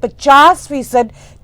50%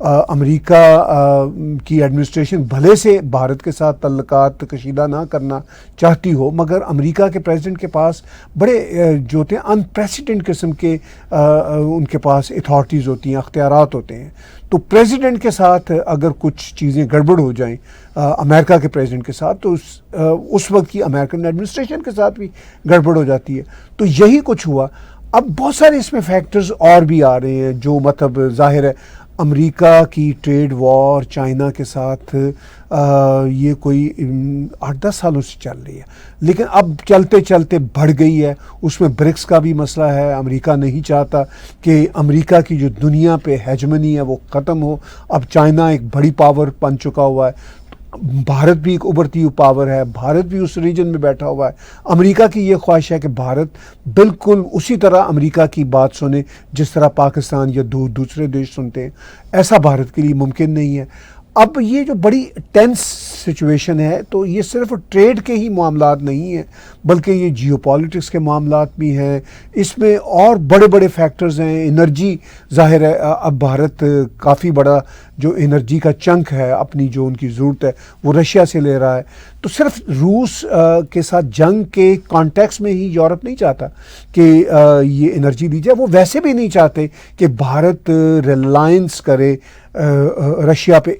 امریکہ کی ایڈمنسٹریشن بھلے سے بھارت کے ساتھ تعلقات کشیدہ نہ کرنا چاہتی ہو، مگر امریکہ کے پریزیڈنٹ کے پاس بڑے جو ہوتے ہیں انپریسیڈنٹ قسم کے ان کے پاس اتھارٹیز ہوتی ہیں، اختیارات ہوتے ہیں. تو پریزیڈنٹ کے ساتھ اگر کچھ چیزیں گڑبڑ ہو جائیں امریکہ کے پریزیڈنٹ کے ساتھ، تو اس وقت کی امریکن ایڈمنسٹریشن کے ساتھ بھی گڑبڑ ہو جاتی ہے. تو یہی کچھ ہوا. اب بہت سارے اس میں فیکٹرز اور بھی آ رہے ہیں جو مطلب ظاہر ہے امریکہ کی ٹریڈ وار چائنا کے ساتھ یہ کوئی 8-10 سالوں سے چل رہی ہے، لیکن اب چلتے چلتے بڑھ گئی ہے. اس میں برکس کا بھی مسئلہ ہے. امریکہ نہیں چاہتا کہ امریکہ کی جو دنیا پہ ہیجمنی ہے وہ ختم ہو. اب چائنا ایک بڑی پاور بن چکا ہوا ہے. بھارت بھی ایک ابھرتی ہوئی پاور ہے. بھارت بھی اس ریجن میں بیٹھا ہوا ہے. امریکہ کی یہ خواہش ہے کہ بھارت بالکل اسی طرح امریکہ کی بات سنے جس طرح پاکستان یا دوسرے دیش سنتے ہیں. ایسا بھارت کے لیے ممکن نہیں ہے. اب یہ جو بڑی ٹینس سچویشن ہے، تو یہ صرف ٹریڈ کے ہی معاملات نہیں ہیں بلکہ یہ جیو پالیٹکس کے معاملات بھی ہیں. اس میں اور بڑے بڑے فیکٹرز ہیں. انرجی ظاہر ہے اب بھارت کافی بڑا جو انرجی کا چنک ہے اپنی جو ان کی ضرورت ہے وہ رشیا سے لے رہا ہے. تو صرف روس کے ساتھ جنگ کے کانٹیکس میں ہی یورپ نہیں چاہتا کہ یہ انرجی دی جائے. وہ ویسے بھی نہیں چاہتے کہ بھارت ریلائنس کرے رشیا پہ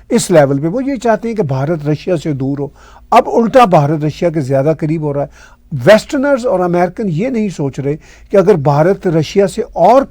اس لیول پہ. وہ یہ چاہتے ہیں کہ بھارت رشیا سے دور ہو. اب الٹا بھارت رشیا کے زیادہ قریب ہو رہا ہے. ویسٹرنرز اور امریکن یہ نہیں سوچ رہے کہ اگر بھارت رشیا سے اور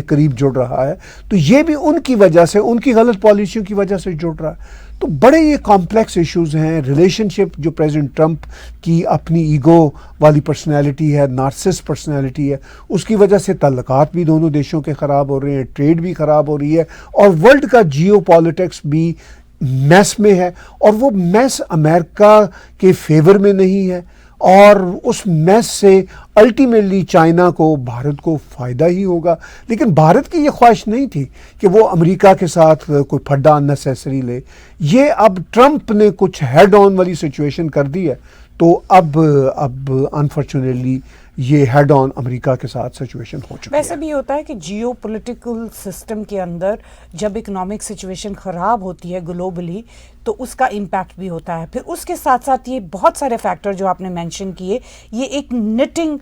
قریب جڑ رہا ہے تو یہ بھی ان کی وجہ سے، ان کی غلط پالیسیوں کی وجہ سے جڑ رہا ہے. تو بڑے یہ کمپلیکس ایشوز ہیں. ریلیشن شپ جو پریزیڈنٹ ٹرمپ کی اپنی ایگو والی پرسنالٹی ہے، نارسسٹ پرسنالٹی ہے، اس کی وجہ سے تعلقات بھی دونوں دیشوں کے خراب ہو رہے ہیں، ٹریڈ بھی خراب ہو رہی ہے، اور ورلڈ کا جیو پالیٹکس بھی میس میں ہے. اور وہ میس امریکہ کے فیور میں نہیں ہے، اور اس میس سے الٹیمیٹلی چائنا کو، بھارت کو فائدہ ہی ہوگا. لیکن بھارت کی یہ خواہش نہیں تھی کہ وہ امریکہ کے ساتھ کوئی پھڈا اننیسیسری لے. یہ اب ٹرمپ نے کچھ ہیڈ آن والی سچویشن کر دی ہے، تو اب انفارچونیٹلی یہ ہیڈ آن امریکہ کے ساتھ سچویشن ہو چکی ہے. ویسے بھی ہوتا ہے کہ جیو پولیٹیکل سسٹم کے اندر جب اکنامک سچویشن خراب ہوتی ہے گلوبلی تو اس کا امپیکٹ بھی ہوتا ہے. پھر اس کے ساتھ ساتھ یہ بہت سارے فیکٹر جو آپ نے مینشن کیے، یہ ایک نٹنگ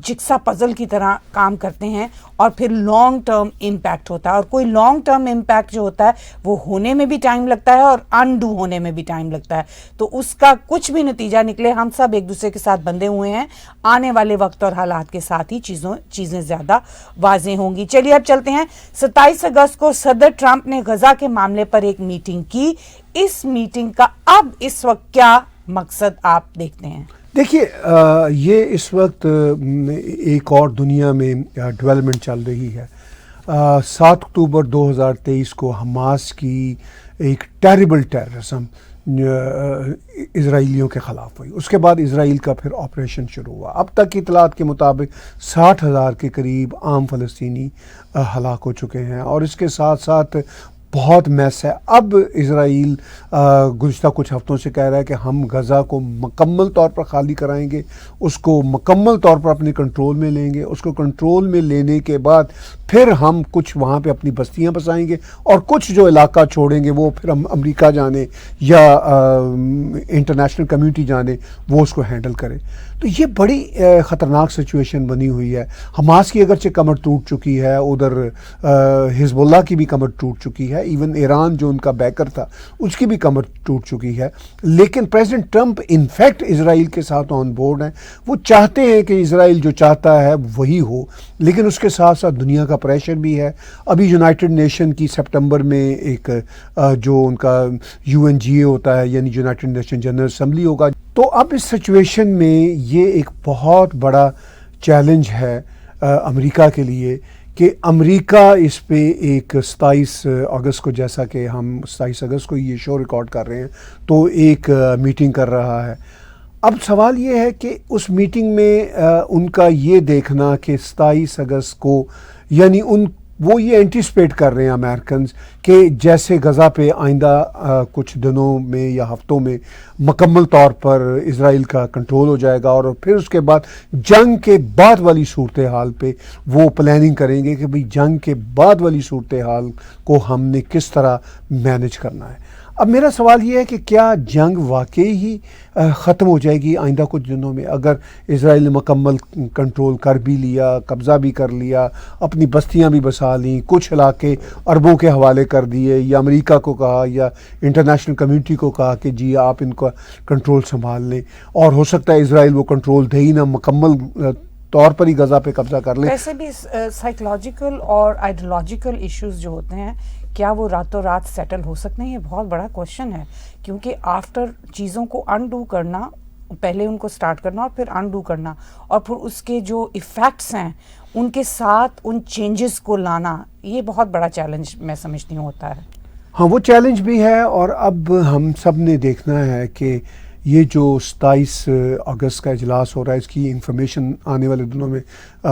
جکسا پزل کی طرح کام کرتے ہیں، اور پھر لانگ ٹرم امپیکٹ ہوتا ہے. اور کوئی لانگ ٹرم امپیکٹ جو ہوتا ہے وہ ہونے میں بھی ٹائم لگتا ہے اور انڈو ہونے میں بھی ٹائم لگتا ہے. تو اس کا کچھ بھی نتیجہ نکلے، ہم سب ایک دوسرے کے ساتھ بندھے ہوئے ہیں. آنے والے وقت اور حالات کے ساتھ ہی چیزیں زیادہ واضح ہوں گی. چلیے اب چلتے ہیں. 27 اگست کو صدر ٹرمپ نے غزہ کے معاملے پر ایک میٹنگ کی. اس میٹنگ کا اب اس وقت کیا مقصد آپ دیکھتے ہیں؟ دیکھیے، یہ اس وقت ایک اور دنیا میں ڈیولپمنٹ چل رہی ہے. 7 اکتوبر 2023 کو حماس کی ایک ٹیریبل ٹیررزم اسرائیلیوں کے خلاف ہوئی. اس کے بعد اسرائیل کا پھر آپریشن شروع ہوا. اب تک کی اطلاعات کے مطابق 60,000 کے قریب عام فلسطینی ہلاک ہو چکے ہیں، اور اس کے ساتھ ساتھ بہت میس ہے. اب اسرائیل گزشتہ کچھ ہفتوں سے کہہ رہا ہے کہ ہم غزہ کو مکمل طور پر خالی کرائیں گے، اس کو مکمل طور پر اپنے کنٹرول میں لیں گے. اس کو کنٹرول میں لینے کے بعد پھر ہم کچھ وہاں پہ اپنی بستیاں بسائیں گے، اور کچھ جو علاقہ چھوڑیں گے وہ پھر ہم امریکہ جانے یا انٹرنیشنل کمیونٹی جانے وہ اس کو ہینڈل کرے. تو یہ بڑی خطرناک سچویشن بنی ہوئی ہے. حماس کی اگرچہ کمر ٹوٹ چکی ہے، ادھر حزب اللہ کی بھی کمر ٹوٹ چکی ہے، ایون ایران جو ان کا بیکر تھا اس کی بھی کمر ٹوٹ چکی ہے. لیکن پریزیڈنٹ ٹرمپ انفیکٹ اسرائیل کے ساتھ آن بورڈ ہیں. وہ چاہتے ہیں کہ اسرائیل جو چاہتا ہے وہی ہو، لیکن اس کے ساتھ ساتھ دنیا کا پریشر بھی ہے. ابھی یونائٹڈ نیشن کی سپٹمبر میں ایک جو ان کا UNGA ہوتا ہے، یعنی یونائٹڈ نیشن جنرل اسمبلی ہوگا. تو اب اس سچویشن میں یہ ایک بہت بڑا چیلنج ہے امریکہ کے لیے کہ امریکہ اس پہ ایک 27 اگست کو، جیسا کہ ہم 27 اگست کو یہ شو ریکارڈ کر رہے ہیں، تو ایک میٹنگ کر رہا ہے. اب سوال یہ ہے کہ اس میٹنگ میں ان کا یہ دیکھنا کہ 27 اگست کو، یعنی ان وہ یہ اینٹیسپیٹ کر رہے ہیں امریکنز کہ جیسے غزہ پہ آئندہ کچھ دنوں میں یا ہفتوں میں مکمل طور پر اسرائیل کا کنٹرول ہو جائے گا، اور پھر اس کے بعد جنگ کے بعد والی صورتحال پہ وہ پلاننگ کریں گے کہ بھئی جنگ کے بعد والی صورتحال کو ہم نے کس طرح مینیج کرنا ہے۔ اب میرا سوال یہ ہے کہ کیا جنگ واقعی ہی ختم ہو جائے گی آئندہ کچھ دنوں میں اگر اسرائیل نے مکمل کنٹرول کر بھی لیا، قبضہ بھی کر لیا، اپنی بستیاں بھی بسا لیں، کچھ علاقے عربوں کے حوالے کر دیے، یا امریکہ کو کہا یا انٹرنیشنل کمیونٹی کو کہا کہ جی آپ ان کا کنٹرول سنبھال لیں، اور ہو سکتا ہے اسرائیل وہ کنٹرول دے ہی نہ، مکمل طور پر ہی غزہ پہ قبضہ کر لیں۔ ویسے بھی سائیکولوجیکل اور آئیڈیولوجیکل ایشوز جو ہوتے ہیں کیا وہ راتوں رات سیٹل ہو سکتے ہیں؟ یہ بہت بڑا کوشچن ہے، کیونکہ آفٹر چیزوں کو انڈو کرنا، پہلے ان کو سٹارٹ کرنا اور پھر انڈو کرنا، اور پھر اس کے جو ایفیکٹس ہیں ان کے ساتھ ان چینجز کو لانا، یہ بہت بڑا چیلنج میں سمجھتی ہوں ہوتا ہے۔ ہاں وہ چیلنج بھی ہے، اور اب ہم سب نے دیکھنا ہے کہ یہ جو 27 اگست کا اجلاس ہو رہا ہے، اس کی انفارمیشن آنے والے دنوں میں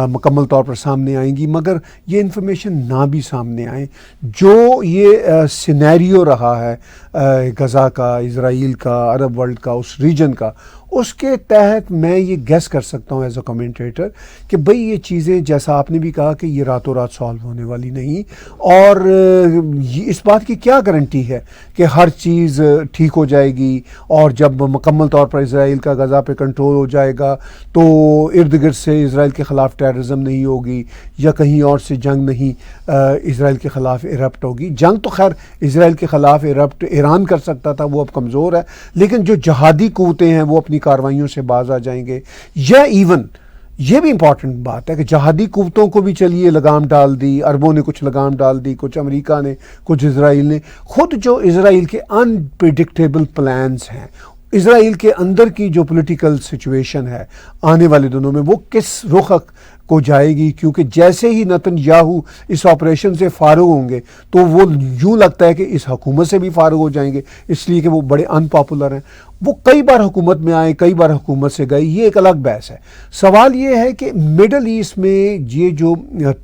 مکمل طور پر سامنے آئیں گی، مگر یہ انفارمیشن نہ بھی سامنے آئیں، جو یہ سینیریو رہا ہے غزہ کا، اسرائیل کا، عرب ورلڈ کا، اس ریجن کا، اس کے تحت میں یہ گیس کر سکتا ہوں ایز اے کمنٹیٹر کہ بھئی یہ چیزیں جیسا آپ نے بھی کہا کہ یہ راتوں رات سالو ہونے والی نہیں، اور اس بات کی کیا گارنٹی ہے کہ ہر چیز ٹھیک ہو جائے گی، اور جب مکمل طور پر اسرائیل کا غزہ پہ کنٹرول ہو جائے گا تو ارد گرد سے اسرائیل کے خلاف ٹیررزم نہیں ہوگی، یا کہیں اور سے جنگ نہیں اسرائیل کے خلاف ایرپٹ ہوگی۔ جنگ تو خیر اسرائیل کے خلاف ایرپٹ ایران کر سکتا تھا، وہ اب کمزور ہے، لیکن جو جہادی قوتیں ہیں وہ اپنی کارروائیوں سے باز آ جائیں گے، یا ایون یہ بھی امپورٹنٹ بات ہے کہ جہادی قوتوں کو بھی چلیے لگام ڈال دی، عربوں نے کچھ لگام ڈال دی، کچھ امریکہ نے، کچھ اسرائیل نے، خود جو اسرائیل کے انپریڈکٹیبل پلانز ہیں، اسرائیل کے اندر کی جو پولیٹیکل سچویشن ہے آنے والے دنوں میں وہ کس رخ کو جائے گی، کیونکہ جیسے ہی نتن یاہو اس آپریشن سے فارغ ہوں گے تو وہ یوں لگتا ہے کہ اس حکومت سے بھی فارغ ہو جائیں گے، اس لیے کہ وہ بڑے ان پاپولر ہیں۔ وہ کئی بار حکومت میں آئے، کئی بار حکومت سے گئے، یہ ایک الگ بحث ہے۔ سوال یہ ہے کہ مڈل ایسٹ میں یہ جو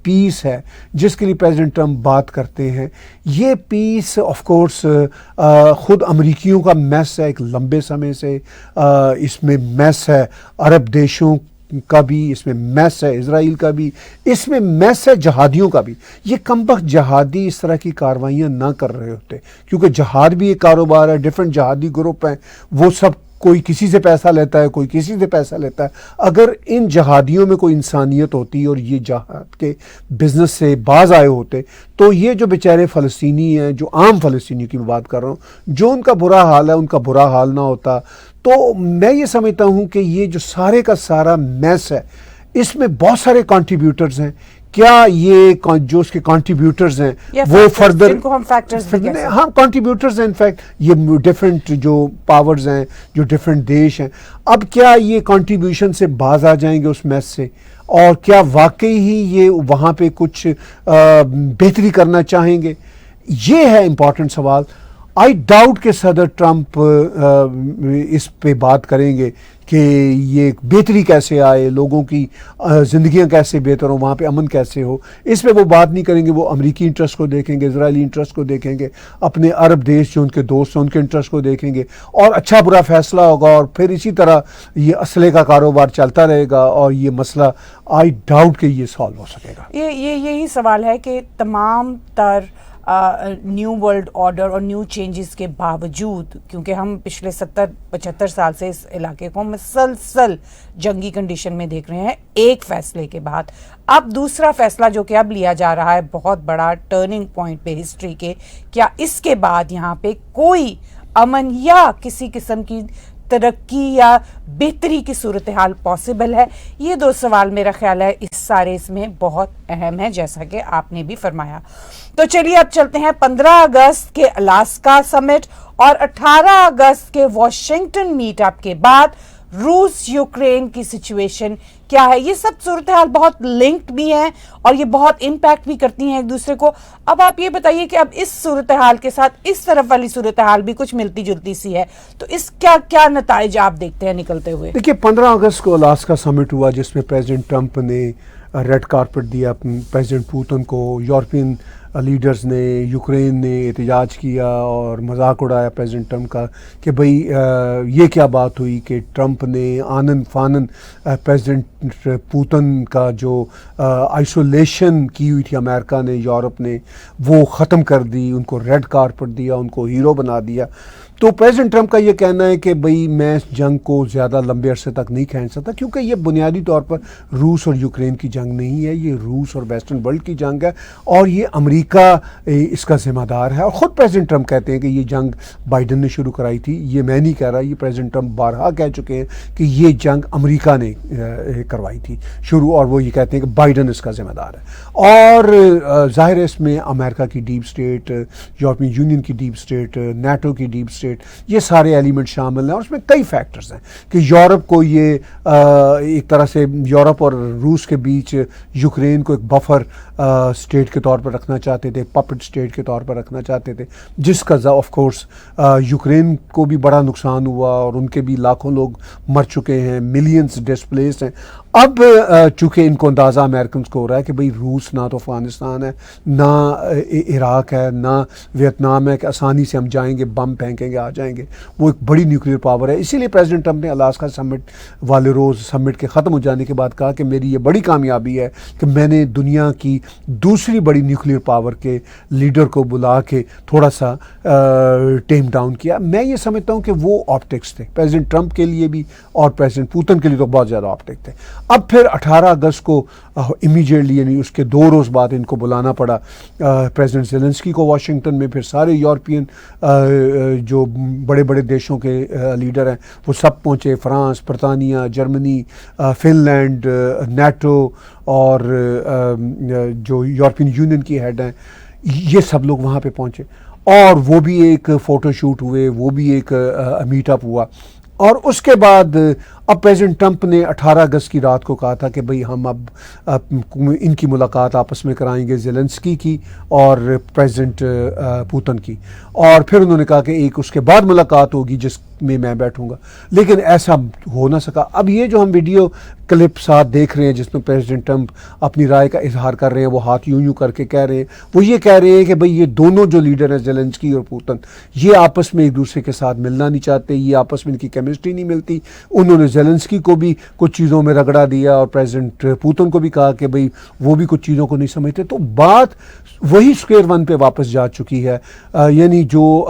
پیس ہے جس کے لیے پریزیڈنٹ ٹرمپ بات کرتے ہیں، یہ پیس آف کورس خود امریکیوں کا میس ہے ایک لمبے سمے سے، اس میں میس ہے عرب دیشوں کا بھی، اس میں میس ہے اسرائیل کا بھی، اس میں میس ہے جہادیوں کا بھی۔ یہ کمبخت جہادی اس طرح کی کاروائیاں نہ کر رہے ہوتے، کیونکہ جہاد بھی ایک کاروبار ہے، ڈیفرنٹ جہادی گروپ ہیں، وہ سب کوئی کسی سے پیسہ لیتا ہے، کوئی کسی سے پیسہ لیتا ہے۔ اگر ان جہادیوں میں کوئی انسانیت ہوتی اور یہ جہاد کے بزنس سے باز آئے ہوتے تو یہ جو بیچارے فلسطینی ہیں، جو عام فلسطینیوں کی میں بات کر رہا ہوں، جو ان کا برا حال ہے، ان کا برا حال نہ ہوتا۔ تو میں یہ سمجھتا ہوں کہ یہ جو سارے کا سارا میس ہے، اس میں بہت سارے کنٹریبیوٹرز ہیں۔ کیا یہ جو اس کے کنٹریبیوٹرز ہیں وہ فردر ہاں کنٹریبیوٹرز ہیں، انفیکٹ یہ ڈفرینٹ جو پاورز ہیں، جو ڈفرینٹ دیش ہیں، اب کیا یہ کنٹریبیوشن سے باز آ جائیں گے اس میس سے، اور کیا واقعی ہی یہ وہاں پہ کچھ بہتری کرنا چاہیں گے؟ یہ ہے امپورٹنٹ سوال۔ آئی ڈاؤٹ کہ صدر ٹرمپ اس پہ بات کریں گے کہ یہ بہتری کیسے آئے، لوگوں کی زندگیاں کیسے بہتر ہوں، وہاں پہ امن کیسے ہو، اس پہ وہ بات نہیں کریں گے۔ وہ امریکی انٹرسٹ کو دیکھیں گے، اسرائیلی انٹرسٹ کو دیکھیں گے، اپنے عرب دیش جو ان کے دوست ہیں ان کے انٹرسٹ کو دیکھیں گے، اور اچھا برا فیصلہ ہوگا، اور پھر اسی طرح یہ اسلحے کا کاروبار چلتا رہے گا، اور یہ مسئلہ آئی ڈاؤٹ کہ یہ سالو ہو سکے گا۔ یہی سوال ہے کہ تمام تر نیو ورلڈ آرڈر اور نیو چینجز کے باوجود، کیونکہ ہم پچھلے 70-75 سال سے اس علاقے کو مسلسل جنگی کنڈیشن میں دیکھ رہے ہیں، ایک فیصلے کے بعد اب دوسرا فیصلہ جو کہ اب لیا جا رہا ہے، بہت بڑا ٹرننگ پوائنٹ پہ ہسٹری کے، کیا اس کے بعد یہاں پہ کوئی امن یا کسی قسم کی ترقی یا بہتری کی صورتحال پاسبل ہے؟ یہ دو سوال میرا خیال ہے اس سارے اس میں بہت اہم ہے، جیسا کہ آپ نے بھی فرمایا۔ تو چلیے اب چلتے ہیں 15 اگست کے الاسکا سمٹ اور 18 اگست کے واشنگٹن میٹ اپ کے بعد روس یوکرین کی سچویشن کیا ہے۔ یہ سب صورتحال بہت لنکڈ بھی ہیں اور یہ بہت امپیکٹ بھی کرتی ہیں ایک دوسرے کو۔ اب آپ یہ بتائیے کہ اب اس صورتحال کے ساتھ اس طرف والی صورتحال بھی کچھ ملتی جلتی سی ہے، تو اس کیا نتائج آپ دیکھتے ہیں نکلتے ہوئے؟ دیکھیے 15 اگست کو الاسکا سمٹ ہوا جس میں پریزیڈنٹ ٹرمپ نے ریڈ کارپٹ دیا پریزیڈنٹ پوتن کو. یورپین لیڈرز نے، یوکرین نے احتجاج کیا اور مذاق اڑایا پریزیڈنٹ ٹرمپ کا کہ بھئی یہ کیا بات ہوئی کہ ٹرمپ نے آنن فانن پریزیڈنٹ پوتن کا جو آئسولیشن کی ہوئی تھی امریکہ نے، یورپ نے، وہ ختم کر دی، ان کو ریڈ کارپٹ دیا، ان کو ہیرو بنا دیا. تو پریزیڈنٹ ٹرمپ کا یہ کہنا ہے کہ بھئی میں اس جنگ کو زیادہ لمبے عرصے تک نہیں کھینچ سکتا، کیونکہ یہ بنیادی طور پر روس اور یوکرین کی جنگ نہیں ہے، یہ روس اور ویسٹرن ورلڈ کی جنگ ہے اور یہ امریکہ اس کا ذمہ دار ہے. اور خود پریزیڈنٹ ٹرمپ کہتے ہیں کہ یہ جنگ بائیڈن نے شروع کرائی تھی. یہ میں نہیں کہہ رہا، یہ پریزیڈنٹ ٹرمپ بارہا کہہ چکے ہیں کہ یہ جنگ امریکہ نے کروائی تھی شروع، اور وہ یہ کہتے ہیں کہ بائیڈن اس کا ذمہ دار ہے. اور ظاہر ہے اس میں امریکہ کی ڈیپ اسٹیٹ، یورپین یونین کی ڈیپ اسٹیٹ، نیٹو کی ڈیپ اسٹیٹ، یہ سارے ایلیمنٹ شامل ہیں. اور اس میں کئی فیکٹرز ہیں کہ یورپ کو یہ ایک طرح سے یورپ اور روس کے بیچ یوکرین کو ایک بفر اسٹیٹ کے طور پر رکھنا چاہتے تھے، پپٹ اسٹیٹ کے طور پر رکھنا چاہتے تھے، جس کا آف کورس یوکرین کو بھی بڑا نقصان ہوا اور ان کے بھی لاکھوں لوگ مر چکے ہیں، ملینز ڈسپلیس ہیں. اب چونکہ ان کو اندازہ امریکنز کو ہو رہا ہے کہ بھئی روس نہ تو افغانستان ہے، نہ عراق ہے، نہ ویتنام ہے کہ آسانی سے ہم جائیں گے، بم پھینکیں گے آ جائیں گے. وہ ایک بڑی نیوکلیئر پاور ہے. اسی لیے پریزیڈنٹ ٹرمپ نے الاسکا سمٹ والے روز سمٹ کے ختم ہو جانے کے بعد کہا کہ میری یہ بڑی کامیابی ہے کہ میں نے دنیا کی دوسری بڑی نیوکلیئر پاور کے لیڈر کو بلا کے تھوڑا سا ٹیم ڈاؤن کیا. میں یہ سمجھتا ہوں کہ وہ آپٹکس تھے پریزیڈنٹ ٹرمپ کے لیے بھی اور پریزیڈنٹ پوتن کے لیے تو بہت زیادہ آپٹک تھے. اب پھر 18 اگست کو امیجیٹلی یعنی اس کے 2 روز بعد ان کو بلانا پڑا پریزیڈنٹ زیلنسکی کو واشنگٹن میں. پھر سارے یورپین جو بڑے بڑے دیشوں کے لیڈر ہیں وہ سب پہنچے، فرانس، برطانیہ، جرمنی، فن لینڈ، نیٹو اور جو یورپین یونین کی ہیڈ ہیں، یہ سب لوگ وہاں پہ پہنچے اور وہ بھی ایک فوٹو شوٹ ہوئے، وہ بھی ایک میٹ اپ ہوا. اور اس کے بعد اب پریزیڈنٹ ٹرمپ نے 18 اگست کی رات کو کہا تھا کہ بھئی ہم اب ان کی ملاقات آپس میں کرائیں گے، زیلنسکی کی اور پریزیڈنٹ پوتن کی. اور پھر انہوں نے کہا کہ ایک اس کے بعد ملاقات ہوگی جس میں میں بیٹھوں گا، لیکن ایسا ہو نہ سکا. اب یہ جو ہم ویڈیو کلپ ساتھ دیکھ رہے ہیں جس میں پریزیڈنٹ ٹرمپ اپنی رائے کا اظہار کر رہے ہیں، وہ ہاتھ یوں کر کے کہہ رہے ہیں، وہ یہ کہہ رہے ہیں کہ بھئی یہ دونوں جو لیڈر ہیں زیلنسکی اور پوتن، یہ آپس میں ایک دوسرے کے ساتھ ملنا نہیں چاہتے، یہ آپس میں ان کی کیمسٹری نہیں ملتی. انہوں نے زیلنسکی کو بھی کچھ چیزوں میں رگڑا دیا اور پریزیڈنٹ پوتن کو بھی کہا کہ بھئی وہ بھی کچھ چیزوں کو نہیں سمجھتے. تو بات وہی اسکوئر ون پہ واپس جا چکی ہے. یعنی جو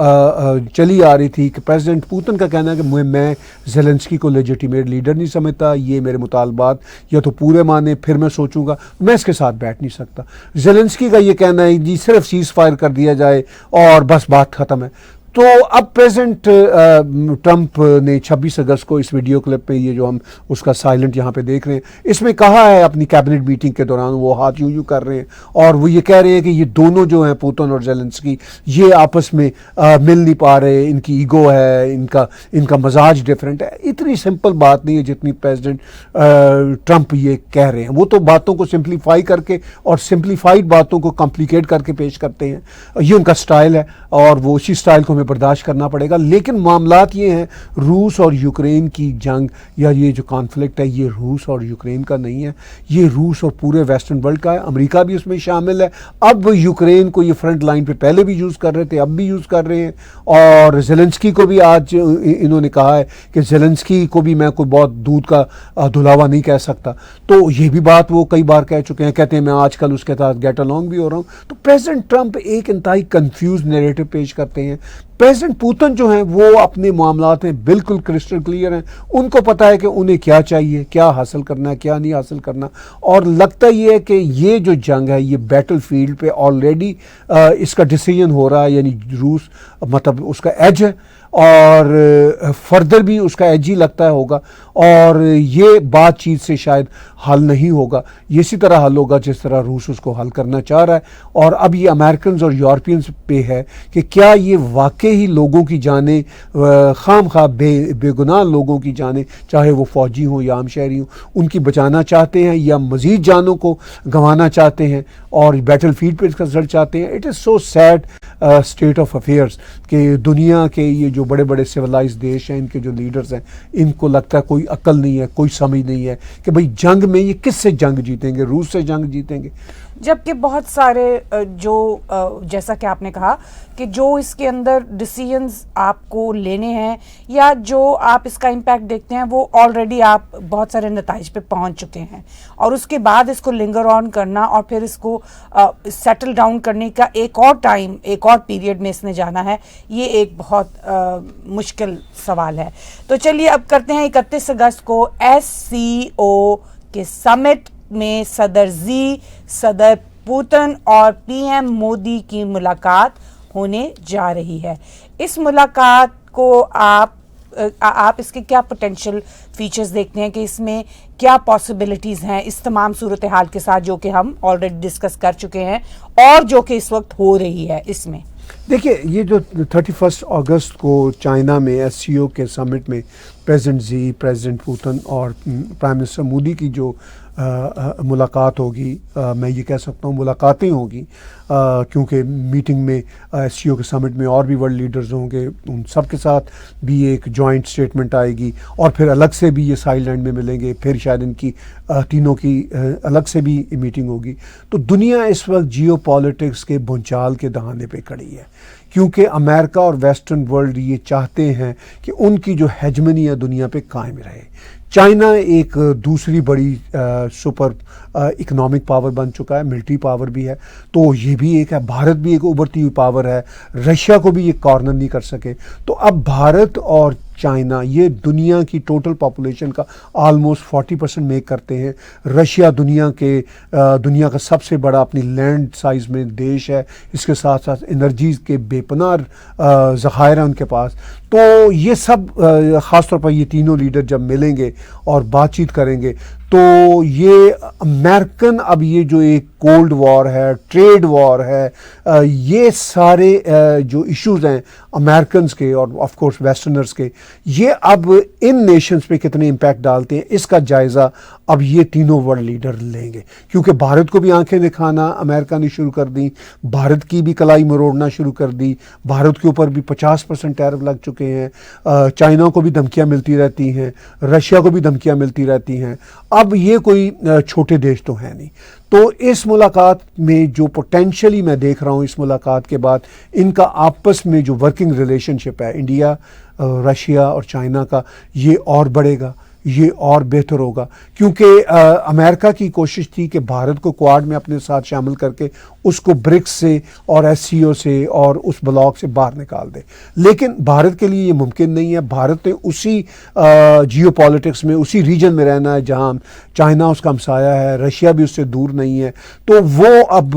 چلی آ رہی تھی کہ پریزیڈنٹ پوتن کا کہنا ہے کہ میں زیلنسکی کو لیجیٹیمیٹ لیڈر نہیں سمجھتا، یہ میرے مطالبات یا تو پورے مانے پھر میں سوچوں گا، میں اس کے ساتھ بیٹھ نہیں سکتا. زیلنسکی کا یہ کہنا ہے جی صرف سیز فائر کر دیا جائے اور بس بات ختم ہے. تو اب پریزیڈنٹ ٹرمپ نے 26 اگست کو اس ویڈیو کلپ میں، یہ جو ہم اس کا سائلنٹ یہاں پہ دیکھ رہے ہیں، اس میں کہا ہے اپنی کیبنٹ میٹنگ کے دوران، وہ ہاتھ یوں کر رہے ہیں اور وہ یہ کہہ رہے ہیں کہ یہ دونوں جو ہیں پوتن اور زیلنسکی، یہ آپس میں مل نہیں پا رہے، ان کی ایگو ہے، ان کا مزاج ڈفرینٹ ہے. اتنی سمپل بات نہیں ہے جتنی پریزیڈنٹ ٹرمپ یہ کہہ رہے ہیں. وہ تو باتوں کو سمپلیفائی کر کے اور سمپلیفائڈ باتوں کو کمپلیکیٹ کر کے پیش کرتے ہیں، یہ ان کا سٹائل ہے اور وہ اسی سٹائل کو برداشت کرنا پڑے گا. لیکن معاملات یہ ہیں، روس اور یوکرین کی جنگ یا یہ جو کانفلکٹ ہے، یہ روس اور یوکرین کا نہیں ہے، یہ روس اور پورے ویسٹرن ورلڈ کا ہے. امریکہ بھی اس میں شامل ہے. اب یوکرین کو یہ فرنٹ لائن پہ پہلے بھی یوز کر رہے تھے، اب بھی یوز کر رہے ہیں. اور زیلنسکی کو بھی آج انہوں نے کہا ہے کہ زیلنسکی کو بھی میں کوئی بہت دودھ کا دھلاوا نہیں کہہ سکتا. تو یہ بھی بات وہ کئی بار کہہ چکے ہیں، کہتے ہیں میں آج کل اس کے ساتھ گیٹ الانگ بھی ہو رہا ہوں. تو پریزیڈنٹ ٹرمپ ایک انتہائی کنفیوز نیریٹو پیش کرتے ہیں. پریزیڈنٹ پوتن جو ہیں وہ اپنے معاملات میں بالکل کرسٹل کلیئر ہیں. ان کو پتہ ہے کہ انہیں کیا چاہیے، کیا حاصل کرنا ہے، کیا نہیں حاصل کرنا. اور لگتا یہ ہے کہ یہ جو جنگ ہے یہ بیٹل فیلڈ پہ آلریڈی اس کا ڈیسیژن ہو رہا ہے. یعنی روس مطلب اس کا ایج ہے اور فردر بھی اس کا ایج ہی لگتا ہے ہوگا. اور یہ بات چیت سے شاید حل نہیں ہوگا، یہ اسی طرح حل ہوگا جس طرح روس اس کو حل کرنا چاہ رہا ہے. اور اب یہ امریکنز اور یورپینز پہ ہے کہ کیا یہ واقعی ہی لوگوں کی جانیں، خام خواہ بے گناہ لوگوں کی جانیں، چاہے وہ فوجی ہوں یا عام شہری ہوں، ان کی بچانا چاہتے ہیں یا مزید جانوں کو گنوانا چاہتے ہیں اور بیٹل فیلڈ پہ اس کا رزلٹ چاہتے ہیں. It is so sad state of affairs کہ دنیا کے یہ جو بڑے بڑے سویلائز دیش ہیں ان کے جو لیڈرز ہیں ان کو لگتا ہے کوئی عقل نہیں ہے, کوئی سمجھ نہیں ہے کہ بھئی جنگ میں یہ کس سے جنگ جیتیں گے, روس سے جنگ جیتیں گے. جبکہ بہت سارے جو جیسا کہ آپ نے کہا کہ جو اس کے اندر ڈیسیژنز آپ کو لینے ہیں یا جو آپ اس کا امپیکٹ دیکھتے ہیں وہ آلریڈی آپ بہت سارے نتائج پہ پہنچ چکے ہیں, اور اس کے بعد اس کو لنگر آن کرنا اور پھر اس کو سیٹل ڈاؤن کرنے کا ایک اور ٹائم, ایک اور پیریڈ میں اس نے جانا ہے, یہ ایک بہت مشکل سوال ہے. تو چلیے اب کرتے ہیں 31 اگست کو SCO کے سمٹ میں صدر زی, صدر پوتن اور PM مودی کی ملاقات ہونے جا رہی ہے. اس ملاقات کو آپ اس کے کیا پوٹینشیل فیچرز دیکھتے ہیں کہ اس میں کیا پاسبلٹیز ہیں اس تمام صورتحال کے ساتھ جو کہ ہم آلریڈی ڈسکس کر چکے ہیں اور جو کہ اس وقت ہو رہی ہے اس میں؟ دیکھیے یہ جو 31 اگست کو چائنا میں SCO کے سمٹ میں پریزیڈنٹ زی, پریزیڈنٹ پوتن اور پرائم منسٹر مودی کی جو ملاقات ہوگی, میں یہ کہہ سکتا ہوں ملاقاتیں ہوگی, کیونکہ میٹنگ میں SCO کے سمٹ میں اور بھی ورلڈ لیڈرز ہوں گے, ان سب کے ساتھ بھی ایک جوائنٹ سٹیٹمنٹ آئے گی اور پھر الگ سے بھی یہ سائیڈ لینڈ میں ملیں گے, پھر شاید ان کی تینوں کی الگ سے بھی میٹنگ ہوگی. تو دنیا اس وقت جیو پالیٹکس کے بھونچال کے دہانے پہ کھڑی ہے, کیونکہ امریکہ اور ویسٹرن ورلڈ یہ چاہتے ہیں کہ ان کی جو ہیجمنی ہے دنیا پہ قائم رہے. چائنا ایک دوسری بڑی سپر اکنامک پاور بن چکا ہے, ملٹری پاور بھی ہے, تو یہ بھی ایک ہے. بھارت بھی ایک ابھرتی ہوئی پاور ہے, رشیا کو بھی یہ کارنر نہیں کر سکے. تو اب بھارت اور چائنا یہ دنیا کی ٹوٹل پاپولیشن کا آلموسٹ 40% میک کرتے ہیں. رشیا دنیا کا سب سے بڑا اپنی لینڈ سائز میں دیش ہے, اس کے ساتھ ساتھ انرجیز کے بے پناہ ذخائر ہیں ان کے پاس. تو یہ سب خاص طور پر یہ تینوں لیڈر جب ملیں گے اور بات چیت کریں گے تو یہ امریکن اب یہ جو ایک کولڈ وار ہے, ٹریڈ وار ہے, یہ سارے جو ایشوز ہیں امریکنز کے اور آف کورس ویسٹرنرز کے, یہ اب ان نیشنز پہ کتنے امپیکٹ ڈالتے ہیں اس کا جائزہ اب یہ تینوں ورلڈ لیڈر لیں گے. کیونکہ بھارت کو بھی آنکھیں دکھانا امریکہ نے شروع کر دی, بھارت کی بھی کلائی مروڑنا شروع کر دی, بھارت کے اوپر بھی 50% ٹیرف لگ چکے ہیں, چائنا کو بھی دھمکیاں ملتی رہتی ہیں, رشیا کو بھی دھمکیاں ملتی رہتی ہیں. اب یہ کوئی چھوٹے دیش تو ہیں نہیں. تو اس ملاقات میں جو پوٹینشلی میں دیکھ رہا ہوں اس ملاقات کے بعد ان کا آپس میں جو ورکنگ ریلیشن شپ ہے انڈیا, رشیا اور چائنا کا, یہ اور بڑھے گا, یہ اور بہتر ہوگا. کیونکہ امریکہ کی کوشش تھی کہ بھارت کو کوآڈ میں اپنے ساتھ شامل کر کے اس کو برکس سے اور SCO سے اور اس بلاک سے باہر نکال دے, لیکن بھارت کے لیے یہ ممکن نہیں ہے. بھارت نے اسی جیو پالیٹکس میں اسی ریجن میں رہنا ہے جہاں چائنا اس کا ہمسایہ ہے, رشیا بھی اس سے دور نہیں ہے. تو وہ اب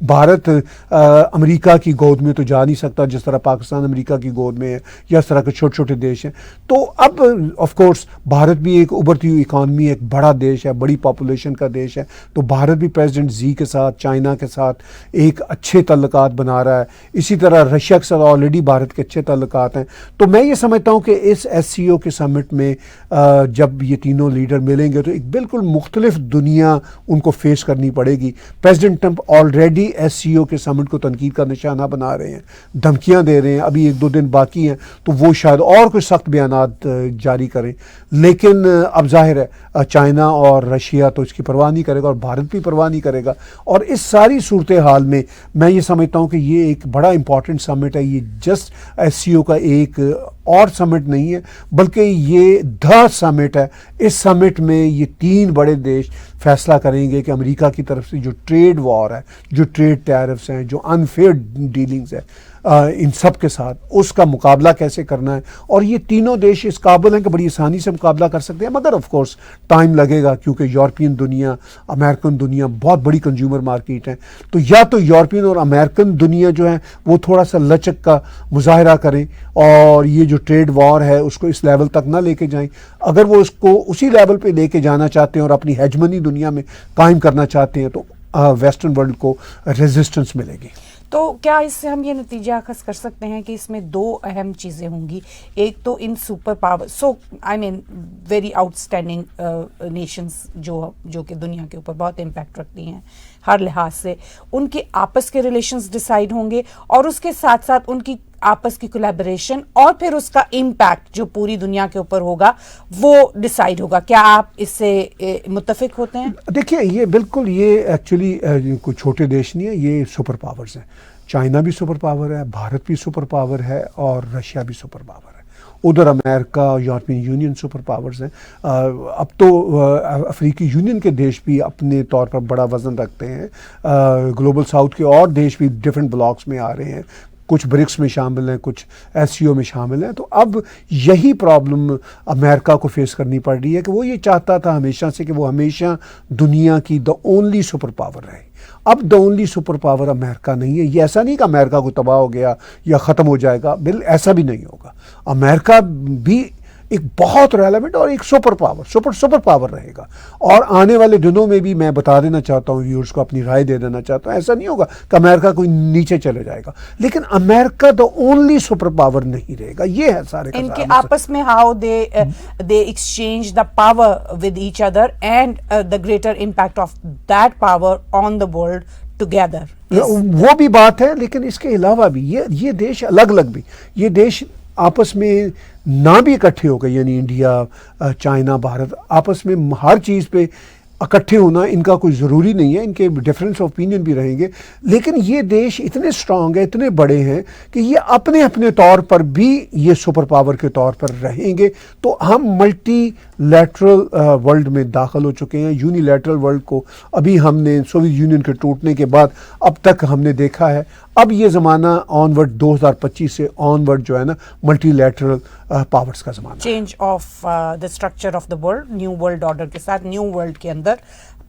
بھارت امریکہ کی گود میں تو جا نہیں سکتا جس طرح پاکستان امریکہ کی گود میں ہے یا اس طرح کے چھوٹے چھوٹے دیش ہیں. تو اب آف کورس بھارت بھی ایک ابھرتی ہوئی اکانومی, ایک بڑا دیش ہے, بڑی پاپولیشن کا دیش ہے. تو بھارت بھی پریزیڈنٹ زی کے ساتھ چائنا کے ساتھ ایک اچھے تعلقات بنا رہا ہے. اسی طرح رشیا کے ساتھ آلریڈی بھارت کے اچھے تعلقات ہیں. تو میں یہ سمجھتا ہوں کہ اس SCO کے سمٹ میں جب یہ تینوں لیڈر ملیں گے تو ایک بالکل مختلف دنیا ان کو فیس کرنی پڑے گی. پریزیڈنٹ ٹرمپ آلریڈی SCO کے سمٹ کو تنقید کا نشانہ بنا رہے ہیں, دھمکیاں دے رہے ہیں. ابھی 1-2 دن باقی ہیں تو وہ شاید اور کوئی سخت بیانات جاری کریں, لیکن اب ظاہر ہے چائنا اور رشیا تو اس کی پرواہ نہیں کرے گا اور بھارت بھی پرواہ نہیں کرے گا. اور اس ساری صورتحال میں میں یہ سمجھتا ہوں کہ یہ ایک بڑا امپورٹنٹ سمٹ ہے. یہ جسٹ SCO کا ایک اور سمٹ نہیں ہے بلکہ یہ سمٹ ہے. اس سمٹ میں یہ 3 بڑے دیش فیصلہ کریں گے کہ امریکہ کی طرف سے جو ٹریڈ وار ہے, جو ٹریڈ ٹیرفز ہیں, جو انفیئر ڈیلنگز ہے ان سب کے ساتھ, اس کا مقابلہ کیسے کرنا ہے. اور یہ تینوں دیش اس قابل ہیں کہ بڑی آسانی سے مقابلہ کر سکتے ہیں, مگر آف کورس ٹائم لگے گا کیونکہ یورپین دنیا, امریکن دنیا بہت بڑی کنزیومر مارکیٹ ہے. تو یا تو یورپین اور امریکن دنیا جو ہے وہ تھوڑا سا لچک کا مظاہرہ کریں اور یہ جو ٹریڈ وار ہے اس کو اس لیول تک نہ لے کے جائیں. اگر وہ اس کو اسی لیول پہ لے کے جانا چاہتے ہیں اور اپنی ہیجمنی دنیا میں قائم کرنا چاہتے ہیں تو ویسٹرن ورلڈ کو ریزسٹنس ملے گی. تو کیا اس سے ہم یہ نتیجہ اخذ کر سکتے ہیں کہ اس میں 2 اہم چیزیں ہوں گی؟ ایک تو ان super power very outstanding nations جو کہ دنیا کے اوپر بہت امپیکٹ رکھتی ہیں, ہر لحاظ سے، ان کے آپس کے ریلیشنز ڈیسائیڈ ہوں گے، اور اس کے ساتھ ساتھ ان کی آپس کی کولیبریشن اور پھر اس کا امپیکٹ جو پوری دنیا کے اوپر ہوگا وہ ڈیسائیڈ ہوگا. کیا آپ اس سے متفق ہوتے ہیں؟ دیکھیے یہ بالکل، یہ ایکچولی کوئی چھوٹے دیش نہیں ہے، یہ سپر پاورز ہیں. چائنا بھی سپر پاور ہے، بھارت بھی سپر پاور ہے، اور رشیا بھی سپر پاور ہے. ادھر امریکہ، یورپین یونین سپر پاورز ہیں. اب تو افریقی یونین کے دیش بھی اپنے طور پر بڑا وزن رکھتے ہیں. گلوبل ساؤتھ کے اور دیش بھی ڈفرینٹ بلاکس میں آ رہے ہیں، کچھ برکس میں شامل ہیں، کچھ ایس سی او میں شامل ہیں. تو اب یہی پرابلم امریکہ کو فیس کرنی پڑ رہی ہے کہ وہ یہ چاہتا تھا ہمیشہ سے کہ وہ ہمیشہ دنیا کی دا اونلی سپر پاور رہے. اب دا اونلی سپر پاور امریکہ نہیں ہے. یہ ایسا نہیں کہ امریکہ کو تباہ ہو گیا یا ختم ہو جائے گا، ایسا بھی نہیں ہوگا. امریکہ بھی ایک بہت ریلیونٹ اور ایک سپر پاور رہے گا. اور آنے والے دنوں میں بھی میں بتا دینا چاہتا ہوں ویورز کو، اپنی رائے دے دینا چاہتا ہوں، ایسا نہیں ہوگا کہ امریکہ کوئی نیچے چلے جائے گا، لیکن امریکہ دا اونلی سپر پاور نہیں رہے گا. یہ ہے سارے ان کے آپس میں how they exchange the power with each other and the greater impact of that power on the world together. وہ بھی بات ہے، لیکن اس کے علاوہ بھی یہ دیش الگ الگ بھی، یہ دیش آپس میں نہ بھی اکٹھے ہو گئے، یعنی انڈیا، چائنا، بھارت آپس میں ہر چیز پہ اکٹھے ہونا ان کا کوئی ضروری نہیں ہے. ان کے ڈفرینس آف اوپینین بھی رہیں گے، لیکن یہ دیش اتنے اسٹرانگ ہیں، اتنے بڑے ہیں کہ یہ اپنے اپنے طور پر بھی یہ سپر پاور کے طور پر رہیں گے. تو ہم ملٹی لیٹرل ورلڈ میں داخل ہو چکے ہیں. یونی لیٹرل ورلڈ کو ابھی ہم نے سوویت یونین کے ٹوٹنے کے بعد اب تک ہم نے دیکھا ہے. اب یہ زمانہ آن ورڈ 2025 سے آن ورڈ جو ہے نا ملٹی لیٹرل پاورز کا زمانہ، change of the structure of the world, new world order کے ساتھ نیو ورلڈ کے اندر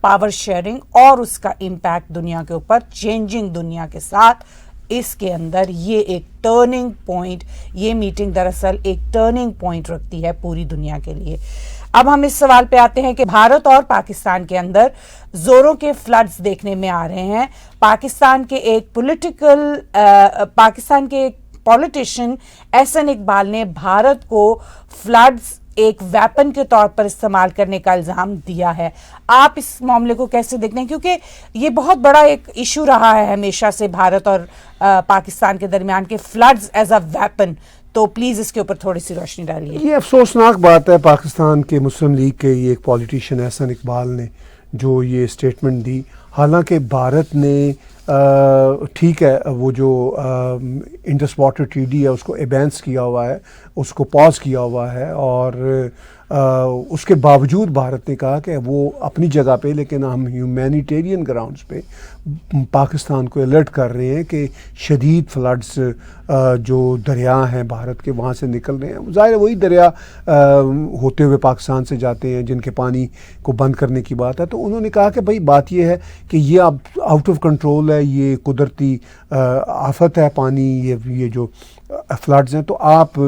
پاور شیئرنگ اور اس کا امپیکٹ دنیا کے اوپر، چینجنگ دنیا کے ساتھ. اس کے اندر یہ ایک ٹرننگ پوائنٹ، یہ میٹنگ دراصل ایک ٹرننگ پوائنٹ رکھتی ہے پوری دنیا کے لیے. اب ہم اس سوال پہ آتے ہیں کہ بھارت اور پاکستان کے اندر زوروں کے فلڈز دیکھنے میں آ رہے ہیں. پاکستان کے ایک پولیٹیشین احسن اقبال نے بھارت کو فلڈز ایک ویپن کے طور پر استعمال کرنے کا الزام دیا ہے. آپ اس معاملے کو کیسے دیکھتے ہیں؟ کیونکہ یہ بہت بڑا ایک ایشو رہا ہے ہمیشہ سے بھارت اور پاکستان کے درمیان کے فلڈز ایز اے ویپن. تو پلیز اس کے اوپر تھوڑی سی روشنی ڈالیے. یہ افسوسناک بات ہے، پاکستان کے مسلم لیگ کے ایک پولیٹیشین احسن اقبال نے جو یہ اسٹیٹمنٹ دی. حالانکہ بھارت نے ٹھیک ہے وہ جو انڈس واٹر ٹریٹی ہے اس کو ایبینس کیا ہوا ہے، اس کو پاز کیا ہوا ہے، اور اس کے باوجود بھارت نے کہا کہ وہ اپنی جگہ پہ، لیکن ہم ہیومینیٹیرین گراؤنڈز پہ پاکستان کو الرٹ کر رہے ہیں کہ شدید فلڈز جو دریا ہیں بھارت کے وہاں سے نکل رہے ہیں. ظاہر ہے وہی دریا ہوتے ہوئے پاکستان سے جاتے ہیں جن کے پانی کو بند کرنے کی بات ہے. تو انہوں نے کہا کہ بھائی بات یہ ہے کہ یہ اب آؤٹ آف کنٹرول ہے، یہ قدرتی آفت ہے پانی، یہ جو فلڈز ہیں، تو آپ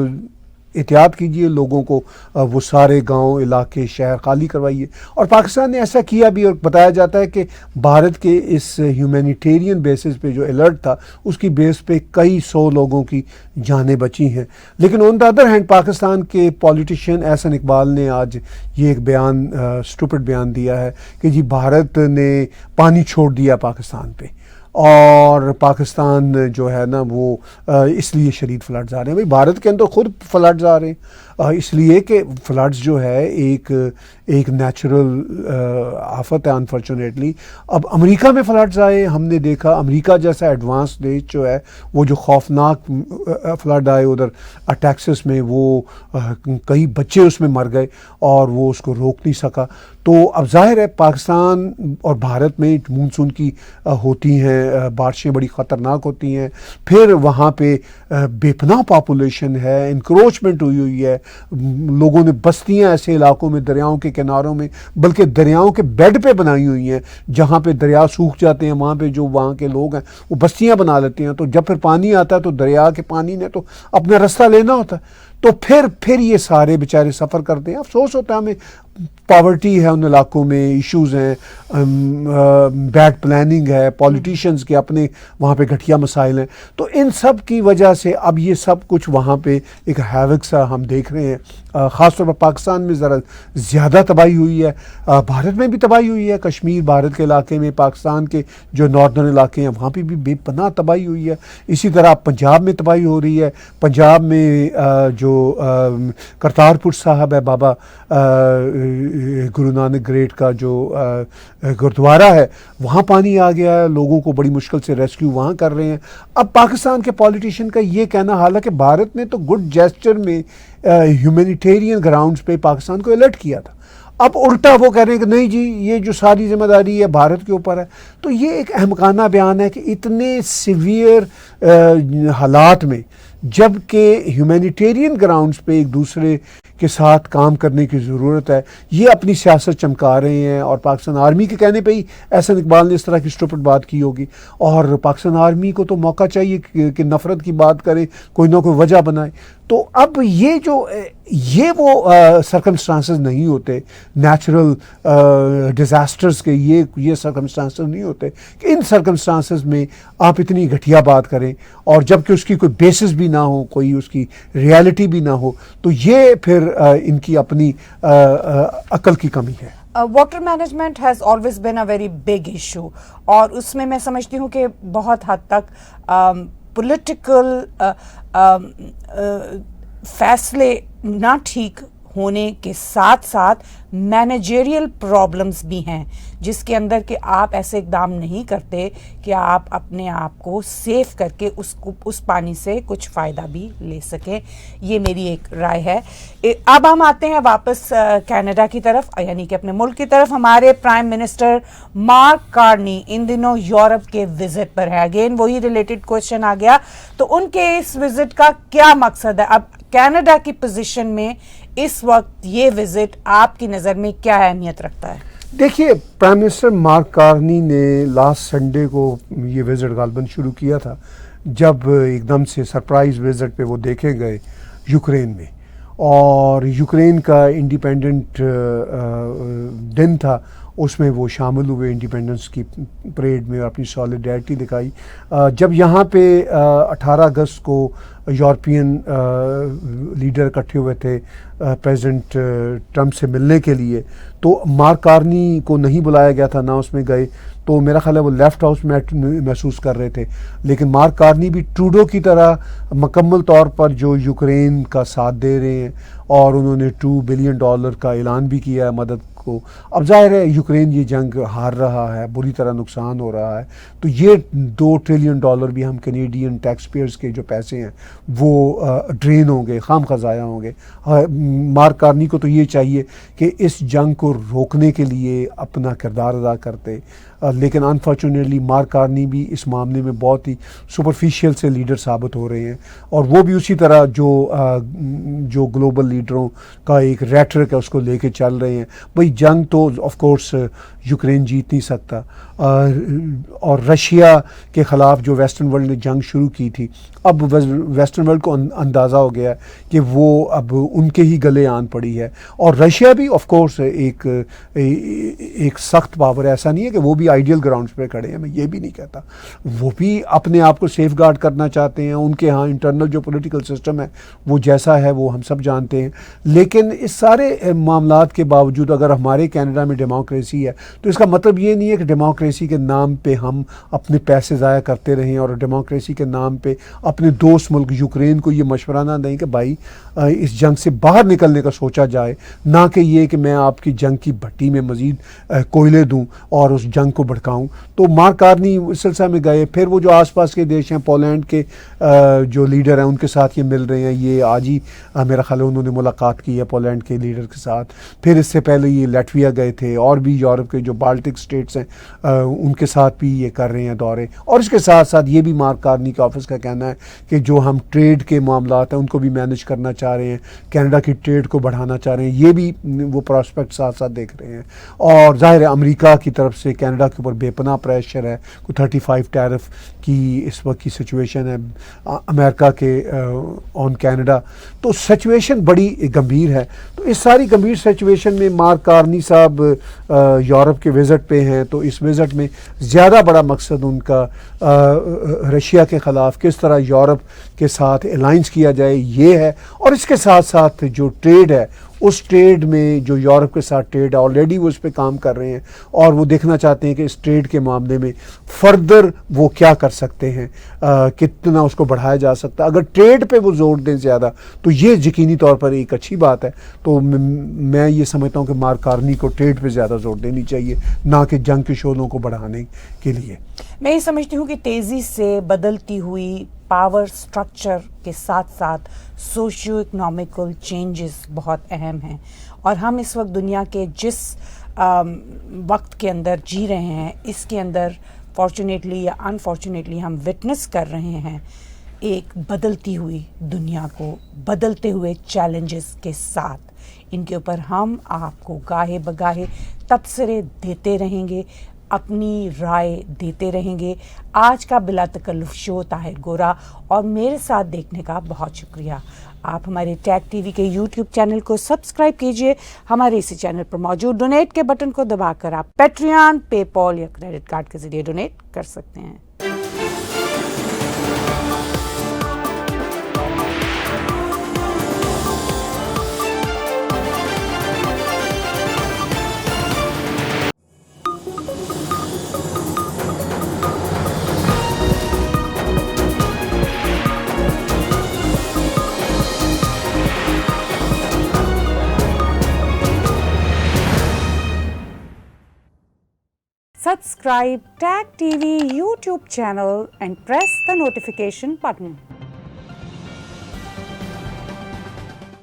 احتیاط کیجئے، لوگوں کو وہ سارے گاؤں، علاقے، شہر خالی کروائیے. اور پاکستان نے ایسا کیا بھی، اور بتایا جاتا ہے کہ بھارت کے اس ہیومینیٹیرین بیسس پہ جو الرٹ تھا اس کی بیس پہ کئی 100 لوگوں کی جانیں بچی ہیں. لیکن آن دا ادر ہینڈ پاکستان کے پولیٹیشین احسن اقبال نے آج یہ ایک بیان، اسٹوپڈ بیان دیا ہے کہ جی بھارت نے پانی چھوڑ دیا پاکستان پہ، اور پاکستان جو ہے نا وہ اس لیے شدید فلڈز آ رہے ہیں. بھائی بھارت کے اندر خود فلڈز آ رہے ہیں، اس لیے کہ فلڈز جو ہے ایک نیچرل آفت ہے انفارچونیٹلی. اب امریکہ میں فلڈز آئے، ہم نے دیکھا امریکہ جیسا ایڈوانس دیش جو ہے وہ جو خوفناک فلڈ آئے ادھر ٹیکسس میں، وہ کئی بچے اس میں مر گئے اور وہ اس کو روک نہیں سکا. تو اب ظاہر ہے پاکستان اور بھارت میں مونسون کی ہوتی ہیں بارشیں، بڑی خطرناک ہوتی ہیں. پھر وہاں پہ بے پناہ پاپولیشن ہے، انکروچمنٹ ہوئی ہے، لوگوں نے بستیاں ایسے علاقوں میں دریاؤں کے کناروں میں، بلکہ دریاؤں کے بیڈ پہ بنائی ہوئی ہیں، جہاں پہ دریا سوکھ جاتے ہیں وہاں پہ جو وہاں کے لوگ ہیں وہ بستیاں بنا لیتے ہیں. تو جب پھر پانی آتا ہے تو دریا کے پانی نے تو اپنا رستہ لینا ہوتا ہے. تو پھر یہ سارے بیچارے سفر کرتے ہیں. افسوس ہوتا ہے ہمیں پاورٹی ہے ان علاقوں میں، ایشوز ہیں، بیڈ پلاننگ ہے، پولیٹیشنز کے اپنے وہاں پہ گھٹیا مسائل ہیں. تو ان سب کی وجہ سے اب یہ سب کچھ وہاں پہ ایک ہیوک سا ہم دیکھ رہے ہیں. خاص طور پر پاکستان میں ذرا زیادہ تباہی ہوئی ہے، بھارت میں بھی تباہی ہوئی ہے. کشمیر بھارت کے علاقے میں، پاکستان کے جو ناردرن علاقے ہیں وہاں پہ بھی بے پناہ تباہی ہوئی ہے. اسی طرح پنجاب میں تباہی ہو رہی ہے. پنجاب میں جو کرتارپور صاحب ہے، بابا گرو نانک گریٹ کا جو گردوارہ ہے، وہاں پانی آ گیا ہے. لوگوں کو بڑی مشکل سے ریسکیو وہاں کر رہے ہیں. اب پاکستان کے پولیٹیشین کا یہ کہنا، حالانکہ بھارت نے تو گڈ جیسچر میں ہیومینیٹیرین گراؤنڈز پہ پاکستان کو الرٹ کیا تھا، اب الٹا وہ کہہ رہے ہیں کہ نہیں جی یہ جو ساری ذمہ داری ہے بھارت کے اوپر ہے. تو یہ ایک احمقانہ بیان ہے کہ اتنے سیویئر حالات میں، جب کہ ہیومینیٹیرین گراؤنڈز پہ ایک دوسرے کے ساتھ کام کرنے کی ضرورت ہے، یہ اپنی سیاست چمکا رہے ہیں. اور پاکستان آرمی کے کہنے پہ ہی احسن اقبال نے اس طرح کی اسٹوپڈ بات کی ہوگی. اور پاکستان آرمی کو تو موقع چاہیے کہ نفرت کی بات کرے، کوئی نہ کوئی وجہ بنائے. تو اب یہ وہ سرکمسٹانسز نہیں ہوتے نیچرل ڈیزاسٹرز کے، یہ سرکمسٹانسز نہیں ہوتے کہ ان سرکمسٹانسز میں آپ اتنی گھٹیا بات کریں، اور جب کہ اس کی کوئی بیسس بھی نہ ہو، کوئی اس کی ریالٹی بھی نہ ہو. تو یہ پھر ان کی اپنی عقل کی کمی ہے. Water management has always been a very big issue, اور اس میں سمجھتی ہوں کہ بہت حد تک پولیٹیکل فیصلے نہ ٹھیک ہونے کے ساتھ ساتھ مینیجریل پرابلمز بھی ہیں، جس کے اندر کہ آپ ایسے اقدام نہیں کرتے کہ آپ اپنے آپ کو سیف کر کے اس پانی سے کچھ فائدہ بھی لے سکیں. یہ میری ایک رائے ہے. اب ہم آتے ہیں واپس کینیڈا کی طرف، یعنی کہ اپنے ملک کی طرف. ہمارے پرائم منسٹر مارک کارنی ان دنوں یورپ کے وزٹ پر ہے. اگین وہی ریلیٹڈ کوشچن آ گیا. تو ان کے اس وزٹ کا کیا مقصد ہے؟ اب کینیڈا کی پوزیشن میں اس وقت یہ وزٹ آپ کی نظر میں کیا اہمیت رکھتا ہے؟ دیکھیے، پرائم منسٹر مارک کارنی نے لاسٹ سنڈے کو یہ وزٹ غالباً شروع کیا تھا، جب ایک دم سے سرپرائز وزٹ پہ وہ دیکھے گئے یوکرین میں، اور یوکرین کا انڈیپینڈنٹ دن تھا، اس میں وہ شامل ہوئے انڈیپینڈنس کی پریڈ میں اور اپنی سالیڈیرٹی دکھائی. جب یہاں پہ 18 اگست کو یورپین لیڈر اکٹھے ہوئے تھے پریزیڈنٹ ٹرمپ سے ملنے کے لیے، تو مارک کارنی کو نہیں بلایا گیا تھا، نہ اس میں گئے. تو میرا خیال ہے وہ لیفٹ ہاؤس میں محسوس کر رہے تھے. لیکن مارک کارنی بھی ٹروڈو کی طرح مکمل طور پر جو یوکرین کا ساتھ دے رہے ہیں، اور انہوں نے $2 بلین کا اعلان بھی کیا ہے مدد کو. اب ظاہر ہے یوکرین یہ جنگ ہار رہا ہے، بری طرح نقصان ہو رہا ہے، تو یہ $2 ٹریلین بھی ہم کینیڈین ٹیکس پیئرز کے جو پیسے ہیں وہ ڈرین ہوں گے، خام خواہ ضائع ہوں گے. مارک کارنی کو تو یہ چاہیے کہ اس جنگ کو روکنے کے لیے اپنا کردار ادا کرتے. لیکن انفارچونیٹلی مارک کارنی بھی اس معاملے میں بہت ہی سپرفیشیل سے لیڈر ثابت ہو رہے ہیں، اور وہ بھی اسی طرح جو گلوبل لیڈروں کا ایک ریٹرک ہے اس کو لے کے چل رہے ہیں. بھئی جنگ تو آف کورس یوکرین جیت نہیں سکتا، اور رشیا کے خلاف جو ویسٹرن ورلڈ نے جنگ شروع کی تھی، اب ویسٹرن ورلڈ کو اندازہ ہو گیا کہ وہ اب ان کے ہی گلے آن پڑی ہے. اور رشیا بھی آف کورس ایک سخت پاور ہے، ایسا نہیں ہے کہ وہ بھی آئیڈیل گراؤنڈز پہ کھڑے ہیں، میں یہ بھی نہیں کہتا. وہ بھی اپنے آپ کو سیف گارڈ کرنا چاہتے ہیں. ان کے ہاں انٹرنل جو پولیٹیکل سسٹم ہے وہ جیسا ہے وہ ہم سب جانتے ہیں. لیکن اس سارے معاملات کے باوجود اگر ہمارے کینیڈا میں ڈیموکریسی ہے، تو اس کا مطلب یہ نہیں ہے کہ ڈیموکریسی کے نام پہ ہم اپنے پیسے ضائع کرتے رہیں، اور ڈیموکریسی کے نام پہ اپنے دوست ملک یوکرین کو یہ مشورہ نہ دیں کہ بھائی اس جنگ سے باہر نکلنے کا سوچا جائے، نہ کہ یہ کہ میں آپ کی جنگ کی بھٹی میں مزید کوئلے دوں اور اس جنگ کو بھڑکاؤں. تو مارک کارنی اس سلسلہ میں گئے. پھر وہ جو آس پاس کے دیش ہیں، پولینڈ کے جو لیڈر ہیں ان کے ساتھ یہ مل رہے ہیں. یہ آج ہی میرا خیال ہے انہوں نے ملاقات کی ہے پولینڈ کے لیڈر کے ساتھ. پھر اس سے پہلے یہ لیٹویا گئے تھے، اور بھی یورپ کے جو بالٹک اسٹیٹس ہیں ان کے ساتھ بھی یہ کر رہے ہیں دورے. اور اس کے ساتھ ساتھ یہ بھی مارک کارنی کے آفس کا کہنا ہے کہ جو ہم ٹریڈ کے معاملات ہیں ان کو بھی مینیج کرنا چاہ رہے ہیں، کینیڈا کی ٹریڈ کو بڑھانا چاہ رہے ہیں. یہ بھی وہ پراسپیکٹ ساتھ ساتھ دیکھ رہے ہیں. اور ظاہر ہے امریکہ کی طرف سے کینیڈا کینیڈا کے اوپر بے پناہ پریشر ہے, کوئی 35 ٹیرف کی اس وقت کی سچویشن ہے امریکہ کے آن کینیڈا, تو سچویشن بڑی گمبھیر ہے. تو اس ساری گمبھیر سچویشن میں مارک کارنی صاحب یورپ کے وزٹ پہ ہیں, تو اس وزٹ میں زیادہ بڑا مقصد ان کا رشیا کے خلاف کس طرح یورپ کے ساتھ الائنس کیا جائے یہ ہے, اور اس کے ساتھ ساتھ جو ٹریڈ ہے اس ٹریڈ میں جو یورپ کے ساتھ ٹریڈ ہے آلریڈی وہ اس پہ کام کر رہے ہیں, اور وہ دیکھنا چاہتے ہیں کہ اس ٹریڈ کے معاملے میں فردر وہ کیا کر سکتے ہیں, کتنا اس کو بڑھایا جا سکتا ہے. اگر ٹریڈ پہ وہ زور دیں زیادہ تو یہ یقینی طور پر ایک اچھی بات ہے. تو میں یہ سمجھتا ہوں کہ مارک کارنی کو ٹریڈ پہ زیادہ زور دینی چاہیے, نہ کہ جنگ کے شعلوں کو بڑھانے کے لیے. میں یہ سمجھتی ہوں کہ تیزی سے بدلتی ہوئی پاور سٹرکچر کے ساتھ ساتھ سوشیو اکنامکل چینجز بہت اہم ہیں, اور ہم اس وقت دنیا کے جس وقت کے اندر جی رہے ہیں اس کے اندر فارچونیٹلی یا انفارچونیٹلی ہم وٹنس کر رہے ہیں ایک بدلتی ہوئی دنیا کو بدلتے ہوئے چیلنجز کے ساتھ. ان کے اوپر ہم آپ کو گاہے بگاہے تبصرے دیتے رہیں گے, اپنی رائے دیتے رہیں گے. آج کا بلا تکلف شو طاہر گورا, اور میرے ساتھ دیکھنے کا بہت شکریہ. آپ ہمارے ٹیگ ٹی وی کے یوٹیوب چینل کو سبسکرائب کیجئے. ہمارے اسی چینل پر موجود ڈونیٹ کے بٹن کو دبا کر آپ پیٹریان, پے پال یا کریڈٹ کارڈ کے ذریعے ڈونیٹ کر سکتے ہیں. Subscribe Tag TV YouTube channel and press the notification button.